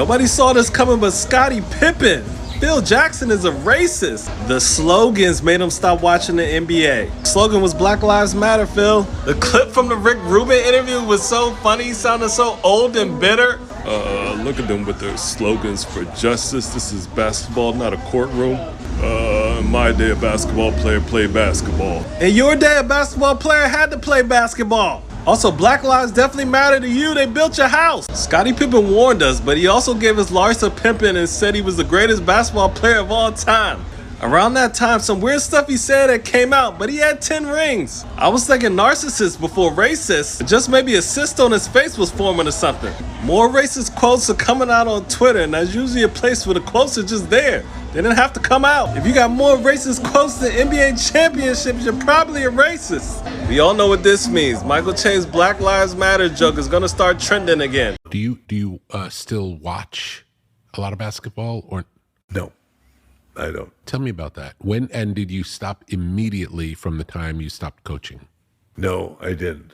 Nobody saw this coming but Scottie Pippen. Phil Jackson is a racist. The slogans made him stop watching the NBA. The slogan was Black Lives Matter, Phil. The clip from the Rick Rubin interview was so funny. He sounded so old and bitter. Look at them with their slogans for justice. This is basketball, not a courtroom. In my day, a basketball player played basketball. In your day, a basketball player had to play basketball. Also, Black Lives definitely matter to you. They built your house. Scottie Pippen warned us, but he also gave us Larsa Pippen and said he was the greatest basketball player of all time. Around that time, some weird stuff he said that came out, but he had 10 rings. I was thinking narcissist before racist. Just maybe a cyst on his face was forming or something. More racist quotes are coming out on Twitter, and that's usually a place where the quotes are just there. They didn't have to come out. If you got more racist quotes than NBA championships, you're probably a racist. We all know what this means. Michael Che's Black Lives Matter joke is gonna start trending again. Do you still watch a lot of basketball or? No, I don't. Tell me about that. When and did you stop immediately from the time you stopped coaching? No, I didn't.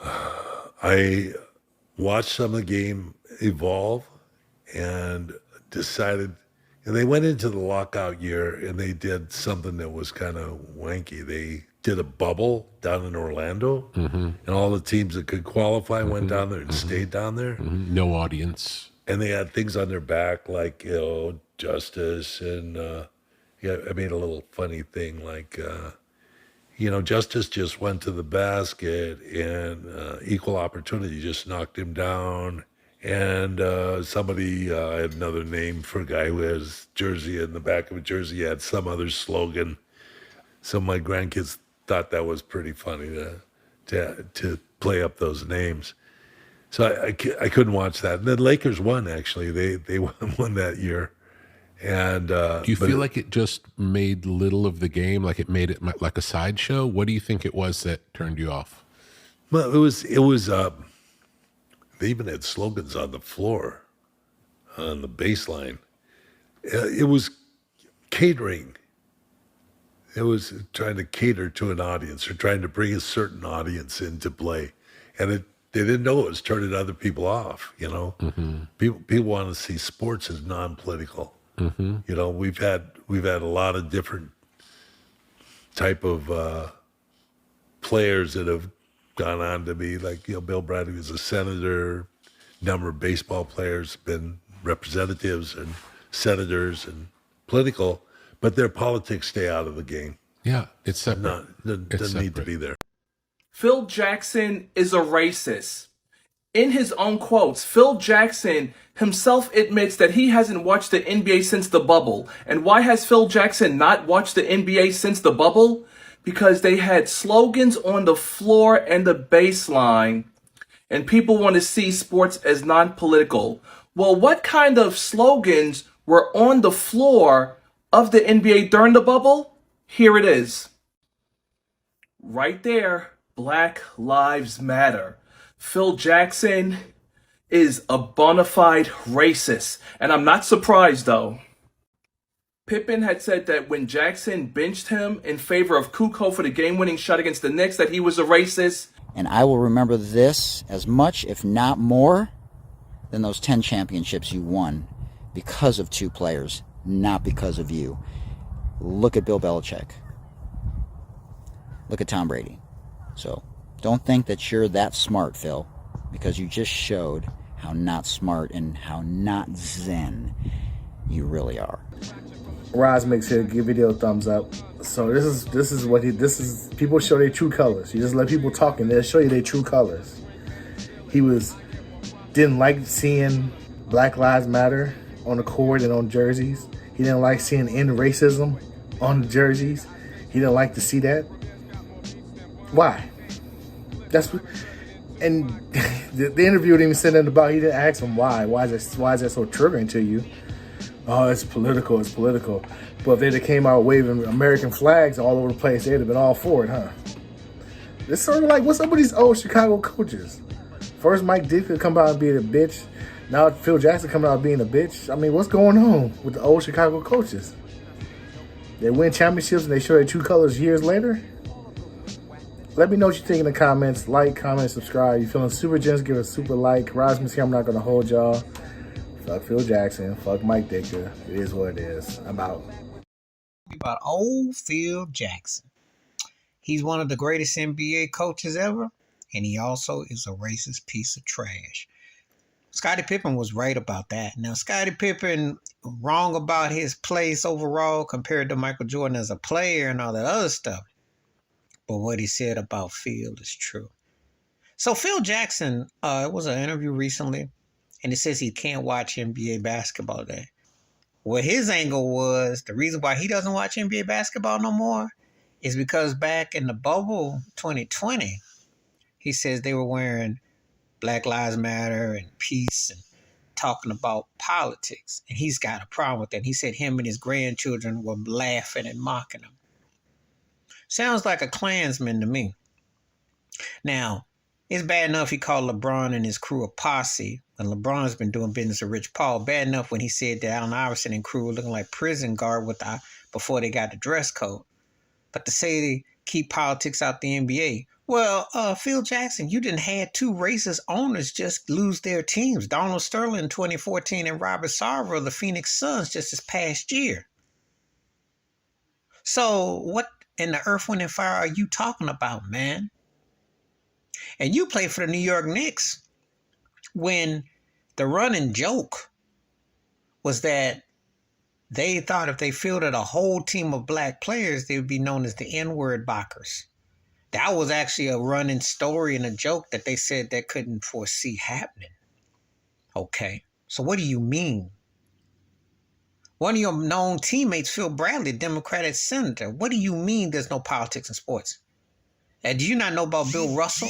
I watched some of the game evolve and decided, and they went into the lockout year and they did something that was kind of wanky. They did a bubble down in Orlando, and all the teams that could qualify went down there and stayed down there. No audience. And they had things on their back like, justice. And I made a little funny thing like, Justice just went to the basket and equal opportunity just knocked him down. And somebody, I had another name for a guy who has jersey in the back of a jersey, had some other slogan. So my grandkids thought that was pretty funny to play up those names. So I couldn't watch that. And the Lakers won, actually. They won that year. And do you feel like it just made little of the game, like it made it like a sideshow? What do you think it was that turned you off? Well, it was. They even had slogans on the floor, on the baseline. It was catering. It was trying to cater to an audience or trying to bring a certain audience into play. And they didn't know it was turning other people off, People want to see sports as non-political. We've had a lot of different type of players that have gone on to be like, Bill Bradley was a senator, number of baseball players been representatives and senators and political, but their politics stay out of the game. Yeah, it's separate. Doesn't need to be there. Phil Jackson is a racist. In his own quotes, Phil Jackson himself admits that he hasn't watched the NBA since the bubble. And why has Phil Jackson not watched the NBA since the bubble? Because they had slogans on the floor and the baseline, and people want to see sports as non-political. Well, what kind of slogans were on the floor of the NBA during the bubble? Here it is. Right there, Black Lives Matter. Phil Jackson is a bona fide racist, and I'm not surprised though. Pippen had said that when Jackson benched him in favor of Kukoc for the game-winning shot against the Knicks, that he was a racist. And I will remember this as much, if not more, than those 10 championships you won because of two players, not because of you. Look at Bill Belichick. Look at Tom Brady. So don't think that you're that smart, Phil, because you just showed how not smart and how not zen you really are. Roz makes sure to give video a thumbs up. So this is people show their true colors. You just let people talk and they'll show you their true colors. He didn't like seeing Black Lives Matter on the court and on jerseys. He didn't like seeing end racism on the jerseys. He didn't like to see that. Why? And the interview didn't even say nothing about. He didn't ask him why. Why is that so triggering to you? Oh, it's political. But if they'd have came out waving American flags all over the place, they'd have been all for it, huh? It's sort of like, what's up with these old Chicago coaches? First, Mike Dick could come out and be a bitch. Now Phil Jackson coming out being a bitch. I mean, what's going on with the old Chicago coaches? They win championships and they show their true colors years later? Let me know what you think in the comments. Like, comment, subscribe. You feeling super generous, give a super like. Rosmus here, I'm not going to hold y'all. Fuck Phil Jackson. Fuck Mike Dicker. It is what it is. I'm out. About old Phil Jackson. He's one of the greatest NBA coaches ever, and he also is a racist piece of trash. Scottie Pippen was right about that. Now, Scottie Pippen wrong about his place overall compared to Michael Jordan as a player and all that other stuff. But what he said about Phil is true. So Phil Jackson, it was an interview recently, and it says he can't watch NBA basketball today. Well, his angle was the reason why he doesn't watch NBA basketball no more is because back in the bubble 2020, he says they were wearing Black Lives Matter and peace and talking about politics. And he's got a problem with that. He said him and his grandchildren were laughing and mocking him. Sounds like a Klansman to me. Now, it's bad enough he called LeBron and his crew a posse, and LeBron's been doing business with Rich Paul. Bad enough when he said that Allen Iverson and crew were looking like prison guard before they got the dress code. But to say they keep politics out the NBA, well, Phil Jackson, you didn't have two racist owners just lose their teams. Donald Sterling in 2014 and Robert Sarver of the Phoenix Suns just this past year. So what in the earth, wind, and fire are you talking about, man? And you played for the New York Knicks when the running joke was that they thought if they fielded a whole team of black players, they would be known as the N-word Bockers. That was actually a running story and a joke that they said they couldn't foresee happening. Okay, so what do you mean? One of your known teammates, Phil Bradley, Democratic senator. What do you mean there's no politics in sports? And do you not know about Bill Russell?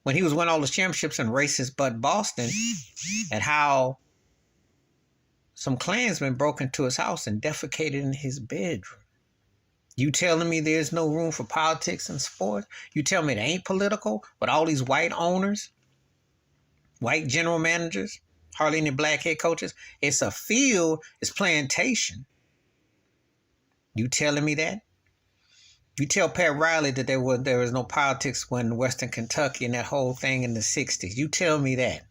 When he was winning all those championships in racist Bud Boston, and how some Klansmen broke into his house and defecated in his bedroom. You telling me there's no room for politics in sport? You tell me it ain't political with all these white owners, white general managers, hardly any black head coaches? It's a field, it's plantation. You telling me that? You tell Pat Riley that there was no politics when Western Kentucky and that whole thing in the 60s. You tell me that.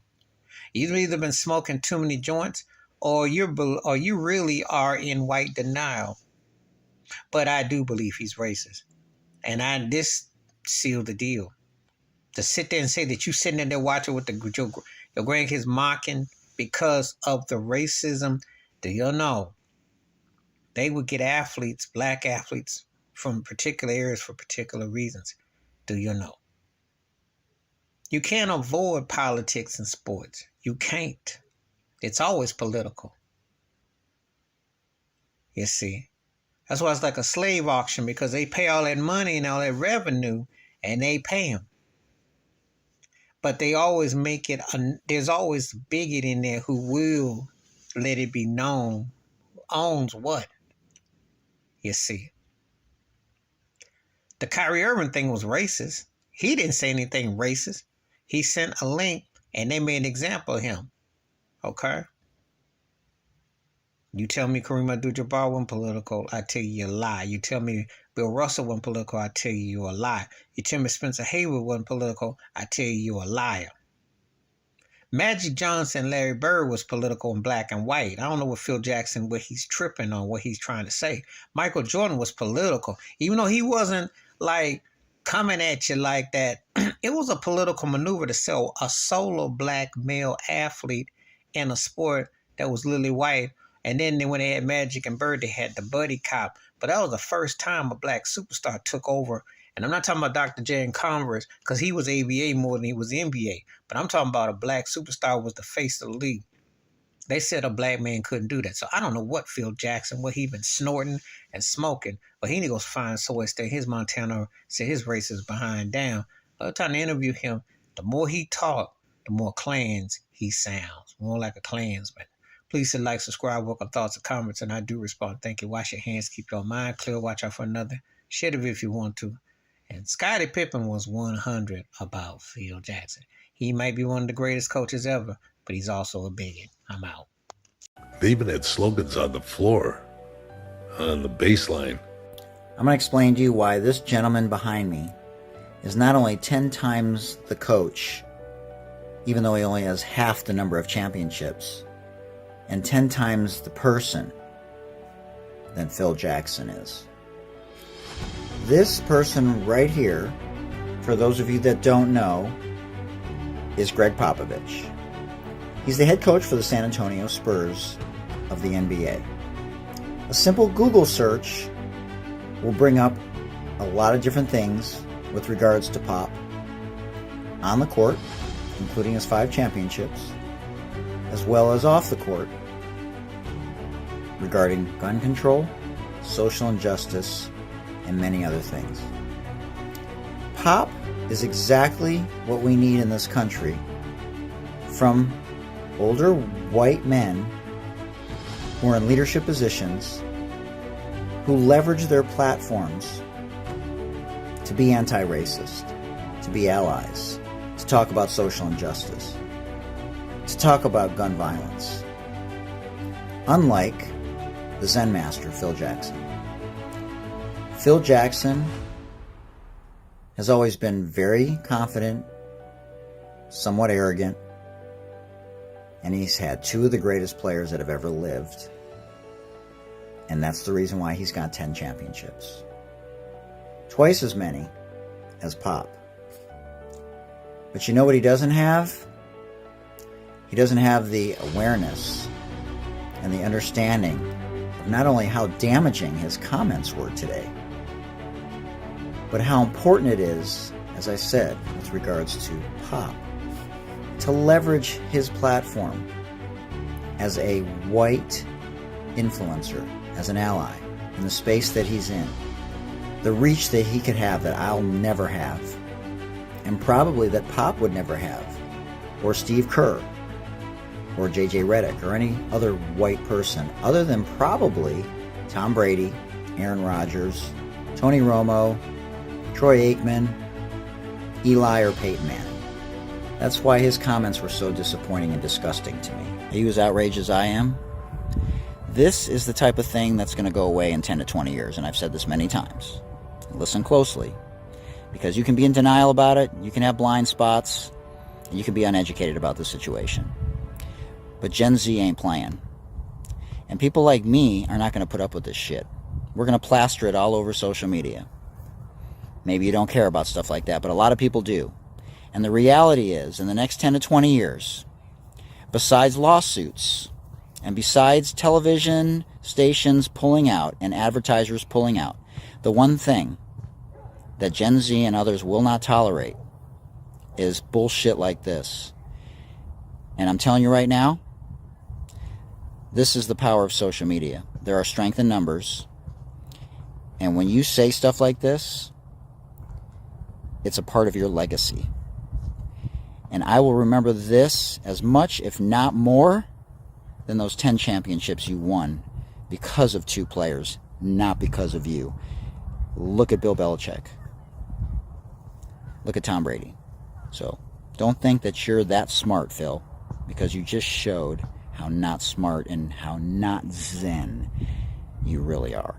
You've either been smoking too many joints or you really are in white denial. But I do believe he's racist. And this sealed the deal. To sit there and say that you sitting in there watching with your grandkids mocking because of the racism, do you know? They would get athletes, black athletes, from particular areas for particular reasons. Do you know? You can't avoid politics in sports. You can't. It's always political. You see? That's why it's like a slave auction, because they pay all that money and all that revenue, and they pay them. But they always make it, there's always a bigot in there who will let it be known who owns what. You see? The Kyrie Irving thing was racist. He didn't say anything racist. He sent a link and they made an example of him. Okay? You tell me Kareem Abdul-Jabbar went political, I tell you a lie. You tell me Bill Russell went political, I tell you a lie. You tell me Spencer Haywood wasn't political, I tell you a liar. Magic Johnson, Larry Bird was political in black and white. I don't know what Phil Jackson, what he's tripping on, what he's trying to say. Michael Jordan was political. Even though he wasn't like coming at you like that, it was a political maneuver to sell a solo black male athlete in a sport that was lily white. And then when they had Magic and Bird, they had the buddy cop. But that was the first time a black superstar took over. And I'm not talking about Dr. J in Converse, because he was ABA more than he was NBA. But I'm talking about a black superstar was the face of the league. They said a black man couldn't do that. So I don't know what Phil Jackson, what he been snorting and smoking, but he need to go find somewhere to stay. His Montana said his race is behind down. By the time to interview him, the more he talk, the more clans he sounds. More like a Klansman. Please hit like, subscribe, welcome thoughts and comments, and I do respond. Thank you. Wash your hands, keep your mind clear, watch out for another. Share the video if you want to. And Scottie Pippen was 100 about Phil Jackson. He might be one of the greatest coaches ever, but he's also a bigot. I'm out. They even had slogans on the floor, on the baseline. I'm going to explain to you why this gentleman behind me is not only 10 times the coach, even though he only has half the number of championships, and 10 times the person than Phil Jackson is. This person right here, for those of you that don't know, is Greg Popovich. He's the head coach for the San Antonio Spurs of the NBA. A simple Google search will bring up a lot of different things with regards to Pop on the court, including his 5 championships, as well as off the court, regarding gun control, social injustice, and many other things. Pop is exactly what we need in this country from older white men who are in leadership positions who leverage their platforms to be anti-racist, to be allies, to talk about social injustice, to talk about gun violence. Unlike the Zen master, Phil Jackson. Phil Jackson has always been very confident, somewhat arrogant, and he's had 2 of the greatest players that have ever lived. And that's the reason why he's got 10 championships. Twice as many as Pop. But you know what he doesn't have? He doesn't have the awareness and the understanding of not only how damaging his comments were today, but how important it is, as I said, with regards to Pop, to leverage his platform as a white influencer, as an ally in the space that he's in, the reach that he could have that I'll never have, and probably that Pop would never have, or Steve Kerr, or JJ Redick, or any other white person, other than probably Tom Brady, Aaron Rodgers, Tony Romo, Troy Aikman, Eli, or Peyton Manning. That's why his comments were so disappointing and disgusting to me. Are you as outraged as I am? This is the type of thing that's going to go away in 10 to 20 years, and I've said this many times. Listen closely, because you can be in denial about it, you can have blind spots, and you can be uneducated about the situation. But Gen Z ain't playing. And people like me are not going to put up with this shit. We're going to plaster it all over social media. Maybe you don't care about stuff like that, but a lot of people do. And the reality is, in the next 10 to 20 years, besides lawsuits, and besides television stations pulling out and advertisers pulling out, the one thing that Gen Z and others will not tolerate is bullshit like this. And I'm telling you right now, this is the power of social media. There are strength in numbers. And when you say stuff like this, it's a part of your legacy. And I will remember this as much, if not more, than those 10 championships you won because of 2 players, not because of you. Look at Bill Belichick. Look at Tom Brady. So don't think that you're that smart, Phil, because you just showed how not smart and how not zen you really are.